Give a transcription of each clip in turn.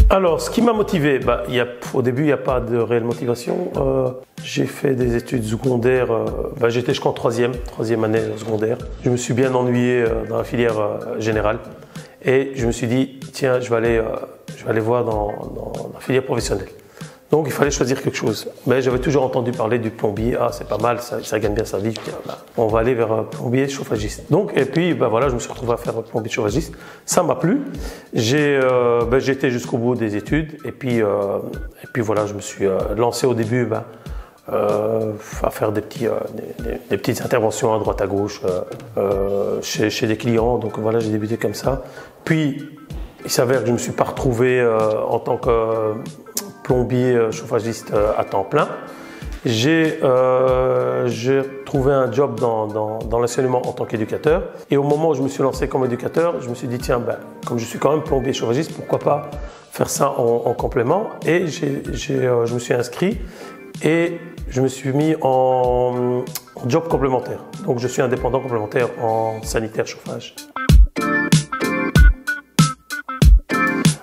Alors, ce qui m'a motivé, au début, il n'y a pas de réelle motivation. J'ai fait des études secondaires, j'étais jusqu'en troisième année secondaire. Je me suis bien ennuyé dans la filière générale et je me suis dit, tiens, je vais aller voir dans la filière professionnelle. Donc, il fallait choisir quelque chose. Mais j'avais toujours entendu parler du plombier. Ah, c'est pas mal, ça gagne bien sa vie. On va aller vers plombier chauffagiste. Donc, et puis, voilà, je me suis retrouvé à faire plombier chauffagiste. Ça m'a plu. J'ai été jusqu'au bout des études. Et puis voilà, je me suis lancé au début à faire des petites interventions à droite à gauche chez des clients. Donc voilà, j'ai débuté comme ça. Puis, il s'avère que je ne me suis pas retrouvé en tant que plombier chauffagiste à temps plein. J'ai trouvé un job dans l'enseignement en tant qu'éducateur. Et au moment où je me suis lancé comme éducateur, je me suis dit, tiens, comme je suis quand même plombier chauffagiste, pourquoi pas faire ça en complément. Et je me suis inscrit et je me suis mis en job complémentaire. Donc je suis indépendant complémentaire en sanitaire chauffage.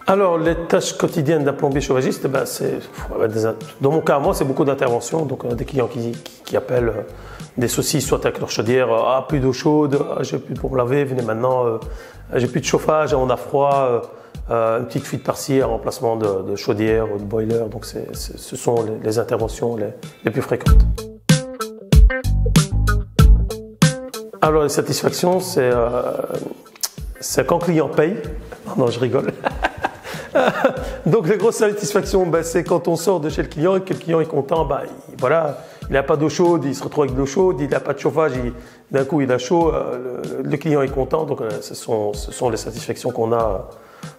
Alors, les tâches quotidiennes d'un plombier chauffagiste, dans mon cas, moi, c'est beaucoup d'interventions. Donc, des clients qui appellent des soucis, soit avec leur chaudière, ah, plus d'eau chaude, ah, j'ai plus pour me laver, venez maintenant, j'ai plus de chauffage, on a froid, une petite fuite par-ci, un remplacement de chaudière ou de boiler. Donc, ce sont les interventions les plus fréquentes. Alors, les satisfactions, c'est quand le client paye. Non, je rigole. Donc les grosses satisfactions, c'est quand on sort de chez le client et que le client est content, voilà, il n'a pas d'eau chaude, il se retrouve avec de l'eau chaude, il n'a pas de chauffage, d'un coup il a chaud, le client est content, donc ce sont les satisfactions qu'on a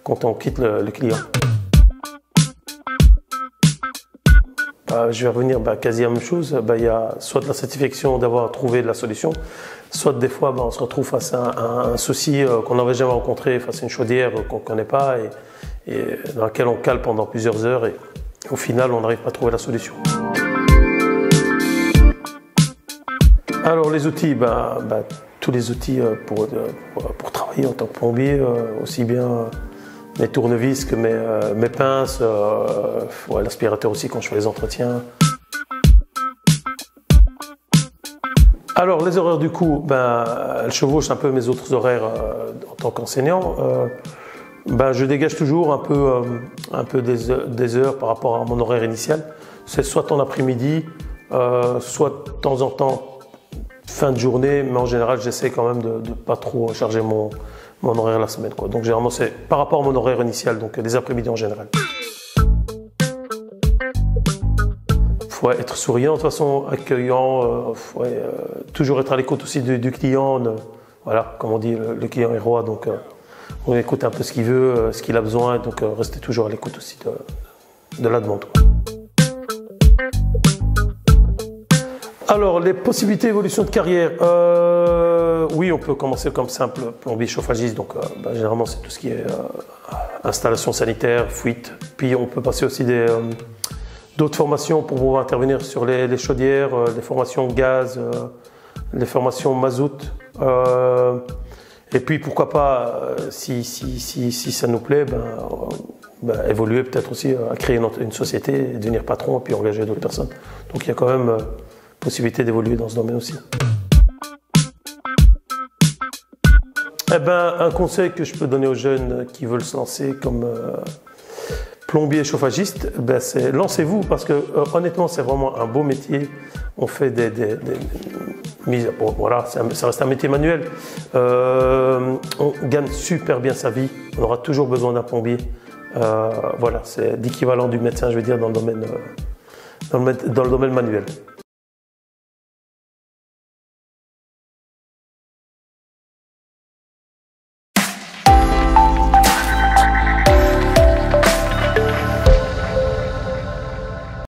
quand on quitte le client. Je vais revenir quasi à la même chose, il y a soit de la satisfaction d'avoir trouvé la solution, soit des fois on se retrouve face à un souci qu'on n'avait jamais rencontré, face à une chaudière qu'on ne connaît pas et dans laquelle on cale pendant plusieurs heures et au final on n'arrive pas à trouver la solution. Alors les outils, tous les outils pour travailler en tant que plombier, aussi bien mes tournevis que mes pinces, l'aspirateur aussi quand je fais les entretiens. Alors les horaires du coup, elles chevauchent un peu mes autres horaires en tant qu'enseignant. Je dégage toujours un peu des heures par rapport à mon horaire initial. C'est soit en après-midi, soit de temps en temps fin de journée, mais en général j'essaie quand même de ne pas trop charger mon horaire la semaine, quoi. Donc généralement c'est par rapport à mon horaire initial, donc les après-midi en général. Faut être souriant, de toute façon accueillant, toujours être à l'écoute aussi du client. Voilà, comme on dit, le client est roi, donc on écoute un peu ce qu'il veut, ce qu'il a besoin, donc restez toujours à l'écoute aussi de la demande. Alors, les possibilités d'évolution de carrière, oui, on peut commencer comme simple plombier chauffagiste, donc généralement c'est tout ce qui est installation sanitaire, fuite, puis on peut passer aussi d'autres formations pour pouvoir intervenir sur les chaudières, les formations gaz, les formations mazout. Et puis pourquoi pas, si ça nous plaît, évoluer peut-être aussi à créer une société, devenir patron et puis engager d'autres personnes. Donc il y a quand même possibilité d'évoluer dans ce domaine aussi. Un conseil que je peux donner aux jeunes qui veulent se lancer comme plombier chauffagiste, c'est lancez-vous parce que honnêtement c'est vraiment un beau métier. On fait voilà, ça reste un métier manuel. On gagne super bien sa vie. On aura toujours besoin d'un plombier. Voilà, c'est l'équivalent du médecin, je veux dire, dans le domaine manuel.